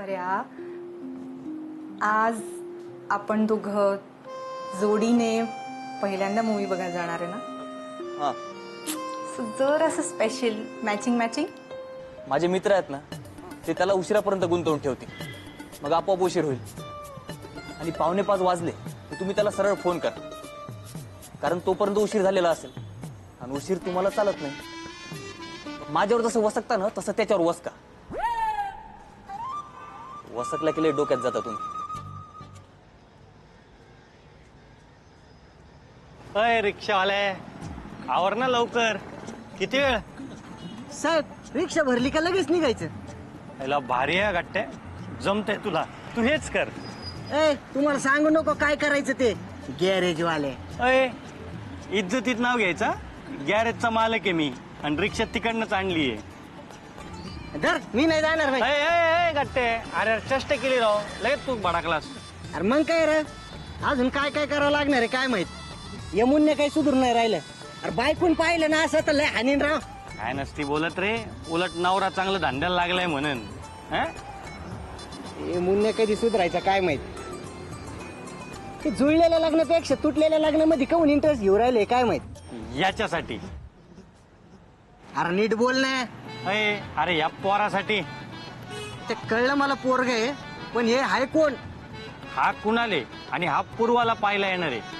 पर्या, आज आपण दोघं जोडीने पहिल्यांदा मूवी बघायला जाणार आहे ना? हा. जर असं स्पेशल मॅचिंग माझे मित्र आहेत ना, ते त्याला उशिरापर्यंत गुंतवून ठेवतील, मग आपोआप उशीर होईल. आणि 4:45 वाजले तर तुम्ही त्याला सरळ फोन करा, कारण तोपर्यंत उशीर झालेला असेल आणि उशीर तुम्हाला चालत नाही. माझ्यावर जसं वसकता ना तसं त्याच्यावर वसका. वसकला की लय डोक्यात जाता तुम्ही. अय रिक्षावाले, आवर ना लवकर. किती वेळ? साहेब रिक्षा भरली का लगेच निघायचं? याला भारी आहे गट्टे, जमते तुला, तू हेच कर. ए तुम्हाला सांगू नको काय करायचं ते. गॅरेज वाले अय इज्जतीत नाव घ्यायचा. गॅरेजचा मालक आहे मी आणि रिक्षा तिकडनंच आणलीये. धर, मी नाही जाणार भाई. अय अय अय गट्टे, अरे चेष्टा केली राव, लगेच तू भडाकलास. अरे मग काय रे, अजून काय काय करावं लागणार आहे काय माहित. यमुनने काही सुधरून नाही राहिलं. अरे बायकून पाहिलं ना असं तर लय हानीन राव. काय नसती बोलत रे, उलट नवरा चांगलं धांड्याला लागलाय म्हणून. यमुनने कधी सुधरायचं काय माहित. ते जुळलेल्या लग्नापेक्षा तुटलेल्या लग्नामध्ये काहून इंटरेस्ट घेऊ राहिले काय माहित. याच्यासाठी. अरे नीट बोल ना. अय अरे या पोरासाठी. ते कळलं मला पोरग आहे, पण हे हाय कोण? हा कुणाले आणि हा पूर्वाला पाहायला येणार आहे.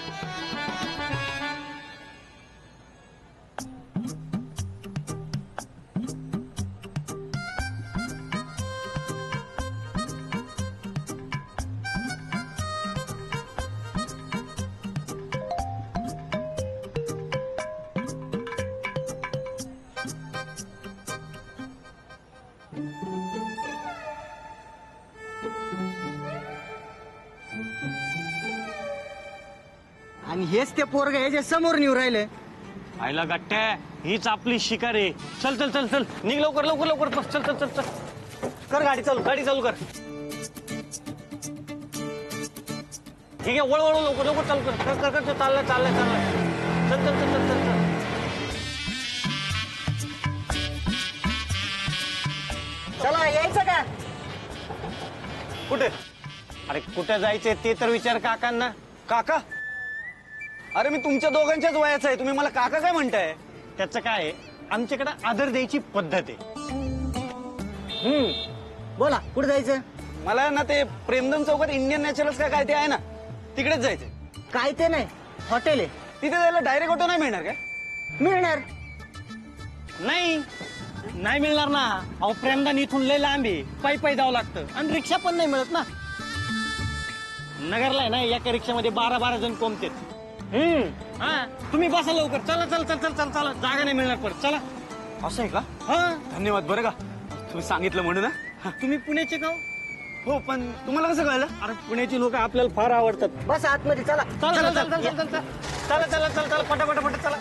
आणि हेच ते पोरग आहे जे समोर निघू राहिले. आईला गट्ट्या, हीच आपली शिकार आहे. चल चल चल चल, निघ लवकर लवकर लवकर, बस चल चल चल चल. कर गाडी चालू कर. ठीक आहे, वळ वळ लवकर लवकर चालू कर. कर कर कर, चाललाय. चल चल चल चल चल चल. चला यायचं का? कुठे? अरे कुठे जायचंय ते तर विचार काकांना. काका, अरे मी तुमच्या दोघांच्याच वयाचा आहे, तुम्ही मला काका काय म्हणताय? त्याचं काय आहे, आमच्याकडे आदर द्यायची पद्धत आहे. बोला कुठे जायचं? मला ना ते प्रेमदन चौकात इंडियन नॅचरल्स काय ते आहे ना, तिकडेच जायचंय. काय ते नाही, हॉटेल आहे. तिथे जायला डायरेक्ट ऑटो नाही मिळणार काय? मिळणार. नाही मिळणार ना. अहो प्रेमदान इथून लय लांब आहे, पायी जावं लागतं आणि रिक्षा पण नाही मिळत ना. नगरला आहे ना, एका रिक्षामध्ये 12 जण कोंबतेत. हा, तुम्ही बसा लवकर. चला चल चल चल चल चला, जागा नाही मिळणार परत. चला. असं आहे का? हा, धन्यवाद बरं का तुम्ही सांगितलं म्हणून. तुम्ही पुण्याचे का हो? हो, पण तुम्हाला कसं कळलं? अरे पुण्याची लोक आपल्याला फार आवडतात. बस आतमध्ये चला. चला चला चला चला चला चला चला चला चला, पटापट चला.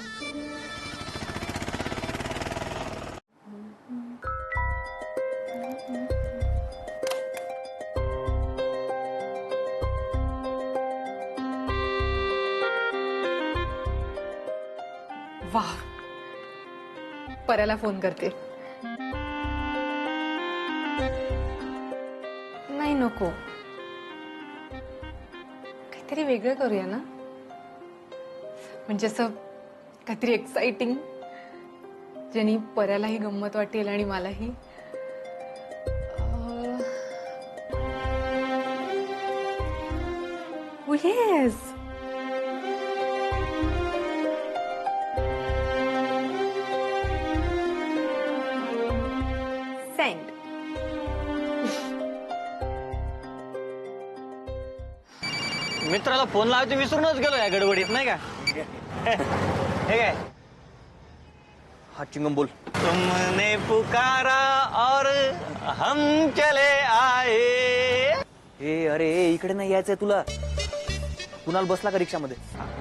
वाह, पर्याला फोन करते. नाही नको, काहीतरी वेगळं करूया ना, म्हणजे असं काहीतरी एक्साइटिंग, ज्यानी पर्यालाही गंमत वाटेल आणि मलाही. Yes, send. मित्राला फोन लावायचं विसरूनच गेलो या गडबडीत, नाही का? हे काय, हा चिंगम बोल. तुमने पुकारा और हम चले आए. अरे इकडे नाही यायचंय तुला. कुणाल बसला का रिक्षामध्ये?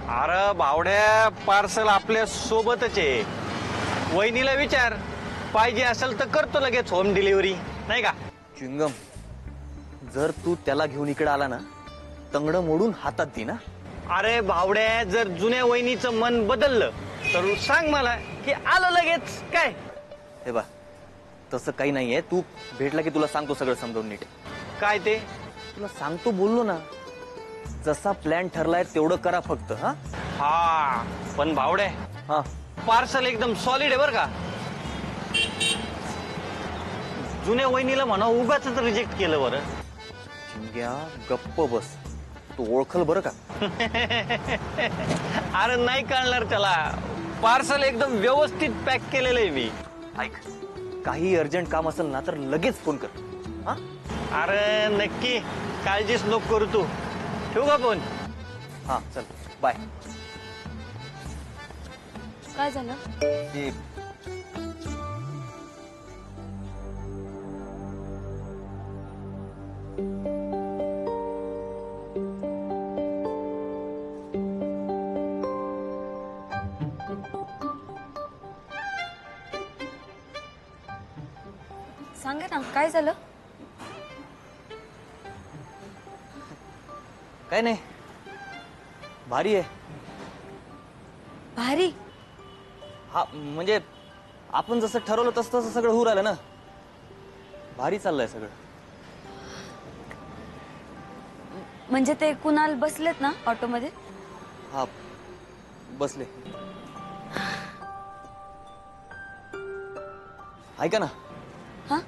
अरे बावड्या, पार्सल आपल्या सोबतच आहे. वहिनीला विचार, पाहिजे असेल तर करतो लगेच होम डिलिव्हरी, नाही का? चिंगम, जर तू त्याला घेऊन इकडे आला ना, तंगडं मोडून हातात दे ना. अरे भावड्या, जर जुन्या वहिनीचं मन बदललं तर सांग मला की आलं लगेच. काय हे बा, तसं काही नाहीये. तू भेटला की तुला सांगतो सगळं समजावून नीट. काय ते? तुला सांगतो बोललो ना, जसा प्लॅन ठरलाय तेवढं करा फक्त. हा हा पण भावड्या, हा पार्सल एकदम सॉलिड आहे बर का. जुन्या वहिनीला म्हणा उगाच रिजेक्ट केलं बरं. चिंग्या गप्प बस, तू ओळखल बरं का. अरे नाही कळणार त्याला, पार्सल एकदम व्यवस्थित पॅक केलेलं आहे मी. ऐक, काही अर्जंट काम असेल ना तर लगेच फोन कर. हा अरे नक्की, काळजीच नको करू तू. ठेवू का फोन? हा चल बाय. काय झालं? ते सांगा ना, काय झालं? काय नाही, भारी आहे. भारी? हा म्हणजे आपण जसं ठरवलं तसं तसं सगळं होऊ राहिलं ना. भारी चाललंय सगळं. म्हणजे ते कुणाल बसलेत ना ऑटोमध्ये? हा बसले. ऐका ना, हा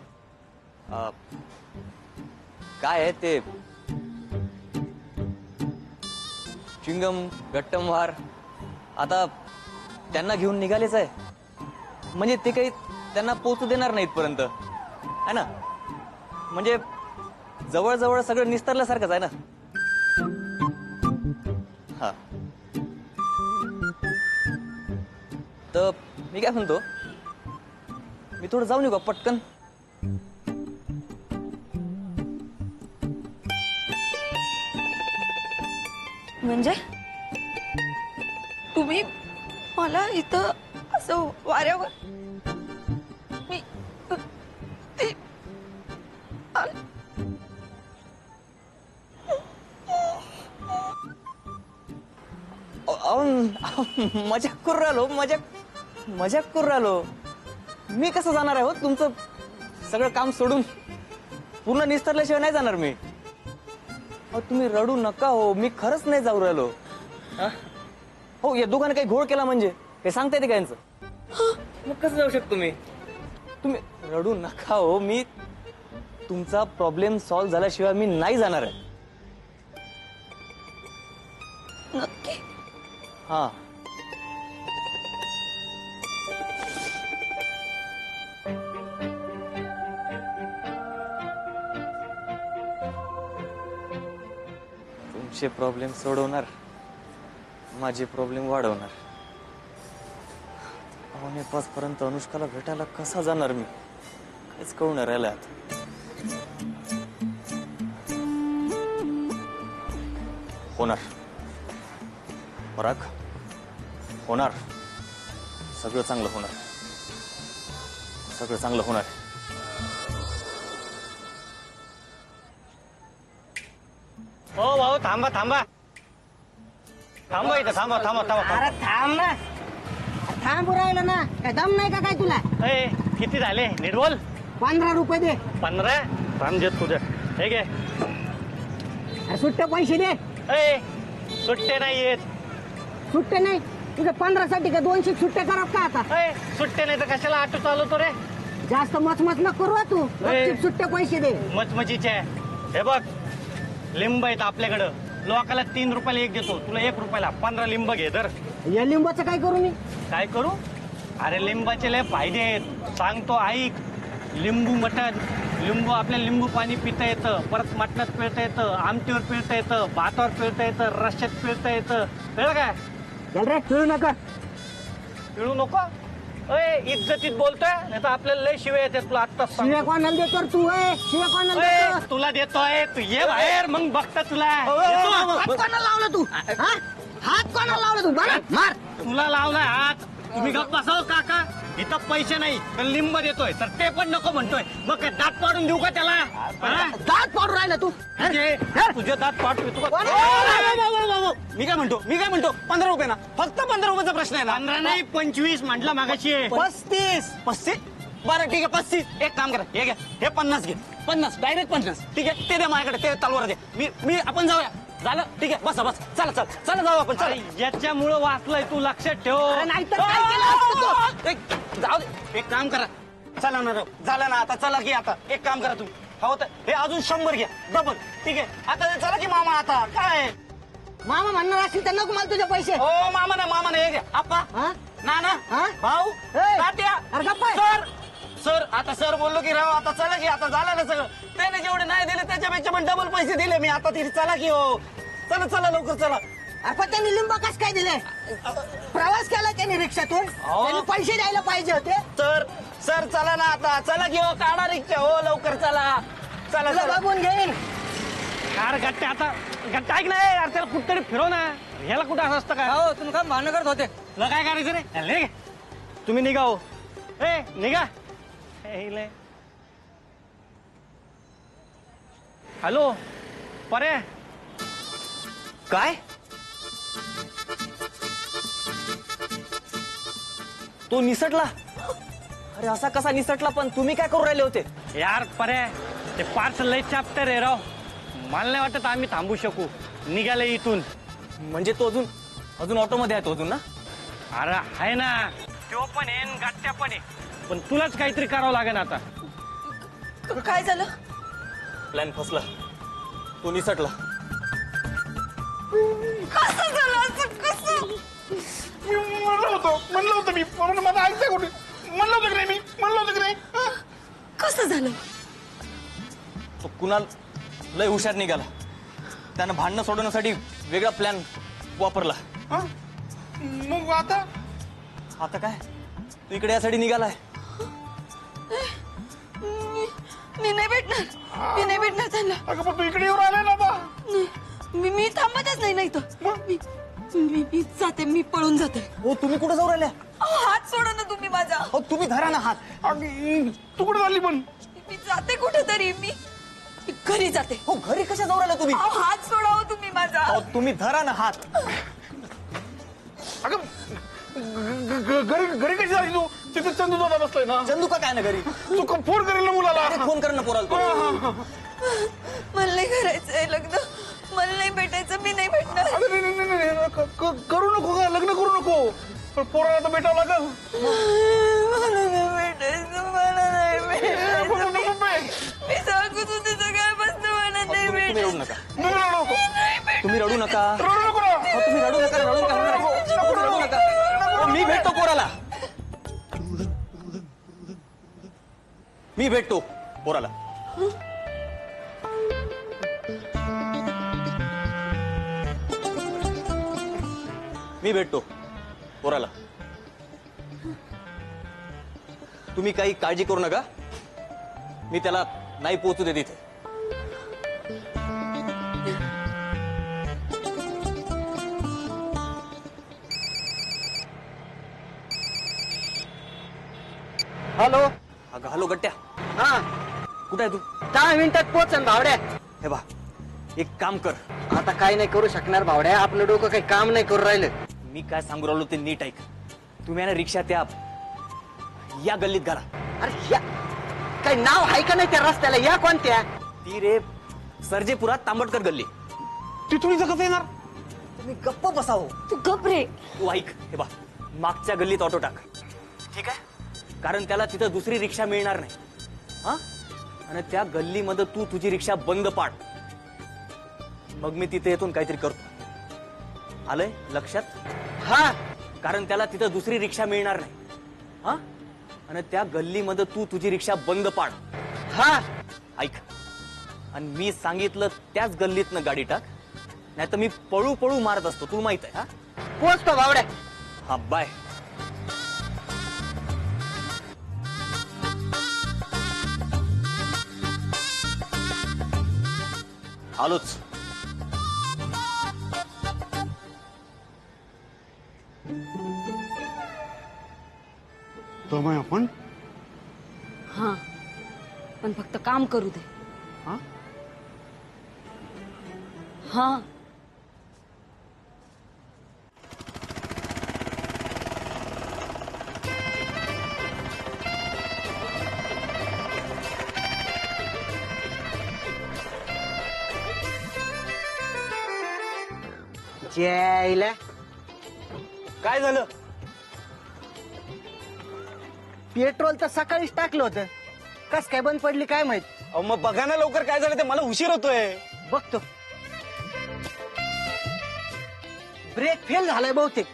काय आहे ते चिंगम गट्टमवार आता त्यांना घेऊन निघालेच आहे. म्हणजे ते काही त्यांना पोचू देणार नाहीत पर्यंत आहे ना. म्हणजे जवळजवळ सगळं निस्तरल्यासारखंच आहे ना. हा तर मी काय म्हणतो, मी थोडं जाऊन येऊ का पटकन? म्हणजे तुम्ही मला इथं असं वाऱ्यावर मी ते- मजाक करू राहिलो, मजाक करू राहिलो. मी कसं जाणार आहे हो तुमचं सगळं काम सोडून? पूर्ण निस्तरल्याशिवाय नाही जाणार मी. अहो तुम्ही रडू नका हो, मी खरंच नाही जाऊ राहिलो. हा? हो या दोघांनी काही घोळ केला म्हणजे हे सांगता येते का यांचं? मग कसं जाऊ शकतो मी? तुम्ही रडू नका हो, मी तुमचा प्रॉब्लेम सॉल्व्ह झाल्याशिवाय मी नाही जाणार आहे. नक्की? हा तुमचे प्रॉब्लेम सोडवणार, माझे प्रॉब्लेम वाढवणार. 4:45 पर्यंत अनुष्काला भेटायला कसा जाणार मी, काहीच कळून नाही राहिलं आता. होणार पराग, होणार. सगळं चांगलं होणार, सगळं चांगलं होणार. हो भाऊ थांबा थांबा थांबा इथं, थांबा थांबा थांबा. अरे थांब ना, थांब राहिलं ना. काय दम नाही का काय तुला? ए, किती झाले नीट बोल. 15 रुपये दे. 15? थांब देत तुझं. हे घे. अरे सुट्टे पैसे दे. ए, सुट्टे नाही येत. सुट्टे नाही तुझ्या 15 साठी का 200 सुट्टे करत का आता? ए, सुट्टे नाही तर कशाला ऑटो चालवतो रे? जास्त मचमच न करू हा तू. गपचूप सुट्टे पैसे दे. मचमचीचे. हे बघ, लिंब आहेत आपल्याकडं. लोकाला 3 रुपयाला एक देतो, तुला 1 रुपयाला 15 लिंब घे तर. या लिंबाचं काय करू मी? काय करू? अरे लिंबाचे लय फायदे आहेत, सांगतो ऐक. लिंबू मटण, लिंबू आपल्याला लिंबू पाणी पिता येतं, परत मटणात पिळता येतं, आमटीवर पिळता येतं, भातावर पिळता येतं, रश्श्यात पिळता येतं. कळलं काय? चल रे पिळू नका. पिळू नको. अय इज्जतीत बोलतोय, नाही तर आपल्याला लय शिव्या येतात. तुला आत्ताच शिव्या सांगतो. कोणाला देतो रे तू? शिव्या कोणाला अय, देतो? तुला देतोय, तू ये बाहेर मग बघता तुला. हात कोणाला लावला तू? हा? हात कोणाला लावला तू? बरं, मार. तुला लावलाय हात. तुम्ही गप्प बसाव काका. इथं पैसे नाही तर लिंब देतोय, तर ते पण नको म्हणतोय. मग काय दात पाडून देऊ का त्याला? हा? दात पाडू राहिला तू. तुझे दात पाडू तू. मी काय म्हणतो 15 रुपये ना, फक्त 15 रुपयाचा प्रश्न आहे ना. 15 नाही 25 म्हटलं मागाशी. 35 35 बरं ठीक आहे 35. एक काम करा, हे घ्या, हे 50 घे. 50 डायरेक्ट 50. ठीक आहे ते द्या माझ्याकडे, ते तलवार दे. मी आपण जाऊया. झालं ठीक आहे, बसा चला चला चला जाऊ आपण चला. अरे, याच्यामुळं वाचलंय तू, लक्षात ठेव. नाहीतर काय केलं असतं तू? जाऊ दे, एक काम करा. चला ना राव, झालं ना आता, चला की आता एक काम करा तुम्ही. हो तर हे अजून 100 घ्या डबल. ठीक आहे आता चला की मामा, आता काय मामा म्हणणार असेल तर नको मला तुझे पैसे. हो मामा ना हे घ्या. आप्पा हा? नाना हा? भाऊ ए, तात्या अरे गप्प आहे. सर आता सर बोललो की राव आता चला की आता झालं ना सगळं. त्याने जेवढे नाही दिले त्याच्यापेक्षा पण डबल पैसे दिले मी आता. तिथे चला की हो, चला लवकर चला. अरे पण त्यांनी लिंब कस काय दिले? प्रवास केला त्यांनी रिक्षातून, त्यांनी पैसे द्यायला पाहिजे होते. सर चला ना आता, चला की हो, काढा रिक्षा हो, लवकर चला चला तुला चला. बघून घेईन. कार गट्टे आता, गट्टे ऐक नाही यार, त्याला कुठतरी फिरव ना. ह्याला कुठं असं असतं का? हो तुम्ही काय भांडण करत होते? तुला काय करायचं रे? ले गे. तुम्ही निघा हो. ए निघा. हॅलो परे, काय? तो निसटला? अरे असा कसा निसटला? पण तुम्ही काय करू राहिले होते? यार परे, ते पार्सल लय चापटर आहे राव. मला नाही वाटत आम्ही थांबू शकू. निघाले इथून. म्हणजे तो अजून ऑटोमध्ये आहे तो अजून ना? अरे आहे ना, तो पण आहे आणि गाठ्या पण आहे. पण तुलाच काहीतरी करावं लागेल आता. काय झालं? प्लॅन फसला, तो निसटला. कसं झालं असं? कसं? म्हणलं होतं मी, मला ऐकतंय कुठे? म्हणलं होतं की नाही कसं झालं? तो कुणाल लय हुशार निघाला. त्यानं भांडणं सोडवण्यासाठी वेगळा प्लॅन वापरला. मग आता आता काय, तू इकडे यासाठी निघालाय? मी नाही भेटणार त्यांना. अगं पण तू इकडे येऊन आलाय ना बा. मी थांबतच नाही ना इथं. मी जाते, मी पळून जाते. हो तुम्ही कुठे जाऊ राहिल्या? हात सोडा ना तुम्ही माझा. हो तुम्ही धरा ना हात. तू कुठे चालली पण? मी जाते कुठेतरी. मी घरी जाते. हो घरी कशा जाऊ राहिल्या तुम्ही? हात सोडा हो तुम्ही माझा. हो तुम्ही धरा ना हात. अगं घरी कशी झाली तू? तिथे चंदू दादा बसलाय ना. चंदू का काय ना घरी? तू फोन करेल ना मुलाला. अरे फोन कर ना पोराला तो. मला नाही करायचंय लग्न. मला नाही भेटायचं. मी नाही भेटणार. अरे नाही, करू नको का, लग्न करू नको. पण पोराला तर भेटावं लागल. मला नाही भेटायचं. मला नाही भेटायचं. मी सांगत होते सगळ्यापासून मला नाही तुम्ही रडू भेटायचं. नका. तुम्ही रडू नका. रडू नको ना. हो, तुम्ही रडू नका. तुम्ही रडू नका. हो, मी भेटतो पोराला. मी भेटतो पोराला. मी भेटतो पोराला. तुम्ही काही काळजी करू नका. मी त्याला नाही पोहोचू दे तिथे. हॅलो. अगं हॅलो गट्ट्या, हा, कुठे आहे तू? 10 मिनिटात पोहोचन भावड्या. हे बा, एक काम कर. आता काही नाही करू शकणार भावड्या. आपलं डोकं काही काम नाही करू राहिलं. मी काय सांगू राहिलो ते नीट ऐक. तुम्ही ना रिक्षा त्या या गल्लीत घाला. अरे या काही नाव आहे का नाही त्या रस्त्याला? या कोणत्या? ती रे सर्जेपुरात तांबटकर गल्ली. तिथून इथं कसं येणार? तुम्ही गप्प बसावं. तू गप रे. तू ऐक. हे बा, मागच्या गल्लीत ऑटो टाक. ठीक आहे? कारण त्याला तिथं दुसरी रिक्षा मिळणार नाही. हा, आणि त्या गल्लीमध्ये तू तुझी रिक्षा बंद पाड. मग मी तिथे येतून काहीतरी करतो. आलंय लक्षात? हा, कारण त्याला तिथं दुसरी रिक्षा मिळणार नाही. हा, आणि त्या गल्लीमध्ये तू तुझी रिक्षा बंद पाड. हा, ऐक, आणि मी सांगितलं त्याच गल्लीतनं गाडी टाक. नाही तर मी पळू पळू मारत असतो, तुला माहित आहे. हा पोचतो भावड्या. हा, बाय. आलोच. तो आपण हा, पण फक्त काम करू दे. हा? हा. जेयला काय झालं? पेट्रोल तर सकाळीच टाकलं होतं, कस काय बंद पडली काय माहित. अहो मग बघा ना लवकर काय झालं ते, मला उशीर होतोय. बघतो. ब्रेक फेल झालाय बहुतेक.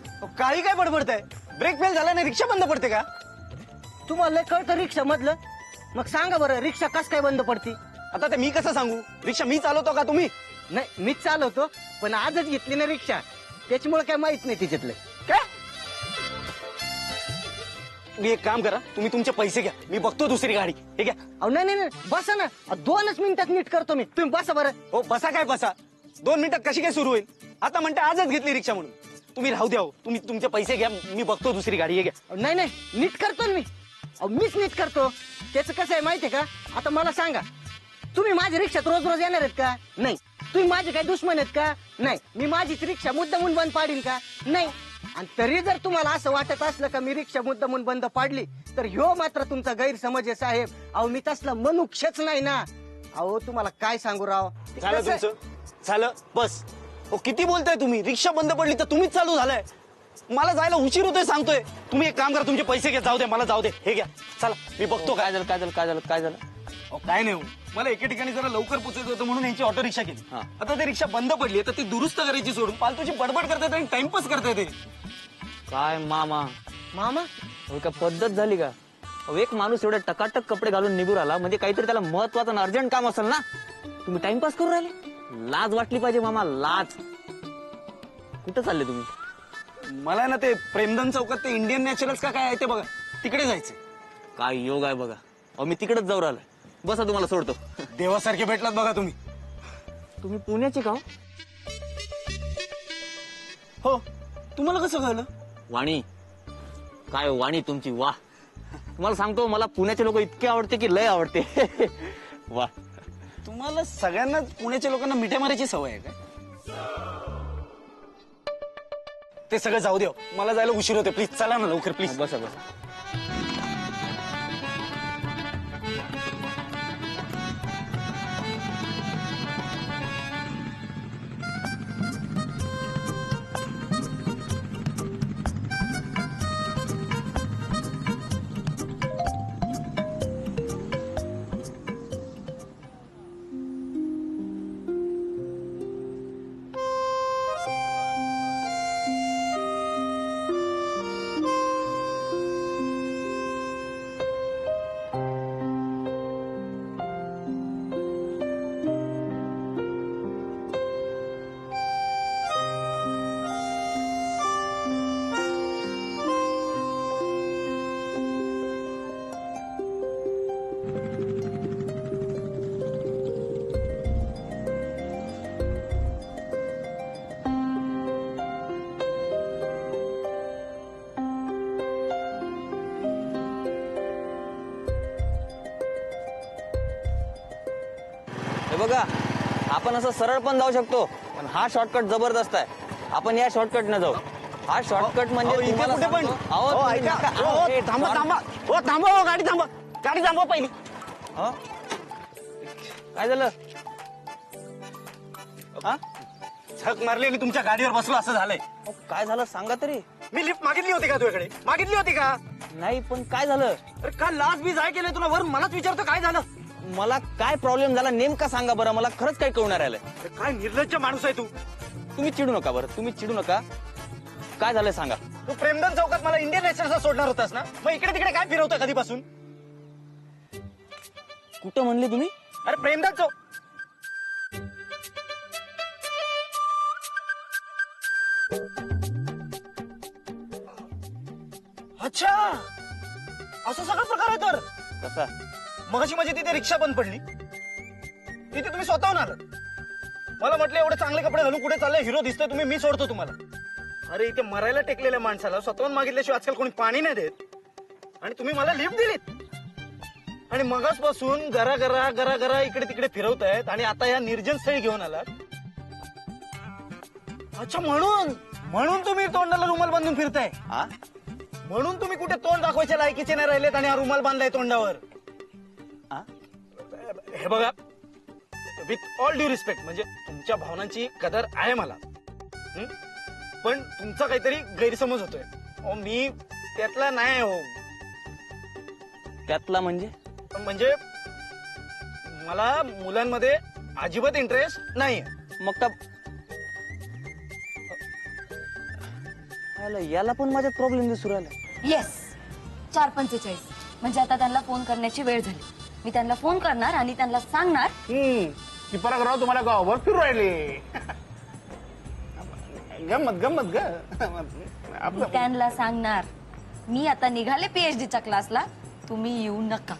अहो, काही काय बडबडताय? ब्रेक फेल झाला नाही, रिक्षा बंद पडते का? तुम्हाला लय कळतं रिक्षा मधलं, मग सांगा बरं रिक्षा कस काय बंद पडती. आता ते मी कसं सांगू? रिक्षा मी चालवतो का तुम्ही? नाही मीच चालवतो, पण आजच घेतली ना रिक्षा, त्याच्यामुळे काय माहित नाही तिच्यातलं. काय? मी एक काम करा, तुम्ही तुमचे पैसे घ्या, मी बघतो दुसरी गाडी. हे घ्या. अहो नाही नाही नाही, बसा ना, 2च मिनिटात नीट करतो मी, तुम्ही बसा बरं. हो बसा काय बसा, 2 मिनिटात कशी काय सुरू होईल? आता म्हणते आजच घेतली रिक्षा म्हणून. तुम्ही राहू द्या हो, तुम्ही तुमचे पैसे घ्या, मी बघतो दुसरी गाडी. हे घ्या. अहो, नाही नाही नीट करतो ना मी. अहो मीच नीट करतो. त्याचं कसं आहे माहितीये का, आता मला सांगा, तुम्ही माझ्या रिक्षात रोज रोज येणार आहेत का? नाही. तुम्ही माझे काय दुश्मन आहेत का? नाही. मी माझीच रिक्षा मुद्दामून बंद पाडील का? नाही. आणि तरी जर तुम्हाला असं वाटत असलं का मी रिक्षा मुद्दामून बंद पाडली, तर ह्यो मात्र तुमचा गैरसमज आहे साहेब. अहो मी तसला मनुष्यच नाही ना. अहो तुम्हाला काय सांगू राव. झालं कसं- तुमचं? झालं बस. हो किती बोलताय तुम्ही? रिक्षा बंद पडली तर तुम्हीच चालू झालाय. मला जायला उशीर होतोय सांगतोय. तुम्ही एक काम करा, तुमचे पैसे घ्या, जाऊ दे, मला जाऊ दे. हे घ्या, चला मी बघतो काय झालं काय झालं काय झालं काय झालं? अहो, काय नाही हो. मला एके ठिकाणी जरा लवकर पोहोचायचं होतं म्हणून यांची ऑटो रिक्षा केली. हा. आता ते रिक्षा बंद पडली तर ती दुरुस्त करायची सोडून फालतूची बडबड करतायत आणि टाइमपास करतायत. काय मामा, मामा अहो, काय पद्धत झाली का? अहो, एक माणूस एवढे टकाटक कपडे घालून निघून आला म्हणजे काहीतरी त्याला महत्वाचं अर्जंट काम असेल ना. तुम्ही टाइमपास करू राहिले? लाज वाटली पाहिजे मामा, लाज. कुठं चालले तुम्ही? मला ना ते प्रेमधन चौकात ते इंडियन नॅचरल्स का काय आहे ते बघा, तिकडे जायचंय. काय योग आहे बघा. अहो मी तिकडेच जाऊ राहिलोय. बसा तुम्हाला सोडतो. देवासारखे भेटलात बघा तुम्ही. तुम्ही पुण्याचे का हो? हो, तुम्हाला कसं कळलं? वाणी, काय वाणी तुमची, वा. तुम्हाला सांगतो, मला पुण्याचे लोक इतके आवडते की लय आवडते. वा. तुम्हाला सगळ्यांना पुण्याच्या लोकांना मिठ्या मारायची सवय आहे काय? ते सगळं जाऊ द्या, मला जायला उशीर होते. प्लीज चला ना लवकर, प्लीज. बसा बसा. हे बघा, आपण असं सरळ पण जाऊ शकतो, पण हा शॉर्टकट जबरदस्त आहे. आपण या शॉर्टकट न जाऊ. हा शॉर्टकट म्हणजे अहो, इथे तुम्हाला कुठे पण? सांगतो- अहो, हो, तुम्ही ऐका. नका- हो, अहो, हो, थांबा short- थांबा. हो थांबा, हो गाडी थांबा, गाडी थांबवा पहिली. अहो, काय झालं? हा? झक मारली आणि तुमच्या गाडीवर बसलो असं झालंय. अहो, काय झालं सांगा तरी. मी लिफ्ट मागितली होती का तुझ्याकडे? मागितली होती का? नाही, पण काय झालं? अरे का लाज बी जाय केलं तुला? वरून मलाच विचारतो काय झालं? मला काय प्रॉब्लेम झाला नेमका सांगा बरं, मला खरंच काही कळणार आलंय. अरे काय निर्लज्ज माणूस आहे तू. तुम्ही चिडू नका बरं, तुम्ही चिडू नका. काय झालंय सांगा. तू प्रेमधन चौकात मला इंडियन नॅशनल्सला सोडणार होतास ना, मग इकडे तिकडे काय फिरवतोय कधीपासून? कुठं म्हणले तुम्ही? अरे प्रेमधन चौक. अच्छा, असं सगळं प्रकार आहे तर. कसा? मगाशी माझी तिथे रिक्षा बंद पडली, तिथे तुम्ही स्वतःहून आलात. मला म्हटलं एवढे चांगले कपडे घालून कुठे चालले, हिरो दिसतोय तुम्ही, मी सोडतो तुम्हाला. अरे इथे मरायला टेकलेल्या माणसाला स्वतःहून मागितल्याशिवाय आजकाल कोणी पाणी नाही देत, आणि तुम्ही मला लिफ्ट दिलीत. आणि मगासपासून गरा गरा गरा गरा इकडे तिकडे फिरवतायत आणि आता या निर्जन स्थळी घेऊन आलात. अच्छा, म्हणून म्हणून तुम्ही तोंडाला रुमाल बांधून फिरताय. हा? म्हणून तुम्ही कुठे तोंड दाखवायच्या लायकीचे नाही राहिलेत आणि हा रुमाल बांधलाय तोंडावर. हा? हे बघा, विथ ऑल ड्यू रिस्पेक्ट, म्हणजे तुमच्या भावनांची कदर आहे मला, हं? पण तुमचा काहीतरी गैरसमज होतोय. अहो मी त्यातला नाही हो. त्यातला म्हणजे म्हणजे मला मुलांमध्ये अजिबात इंटरेस्ट नाहीये. मग का याला पण माझ्यात प्रॉब्लेम दिसू राहिला. येस 4:45 म्हणजे आता त्यांना फोन करण्याची वेळ झाली. मी त्यांना फोन करणार आणि त्यांना सांगणार की परागराव तुम्हाला गावावर फिरू राहिले. गमत गमत ग मी त्यांना सांगणार मी आता निघाले PhDच्या क्लासला, तुम्ही येऊ नका.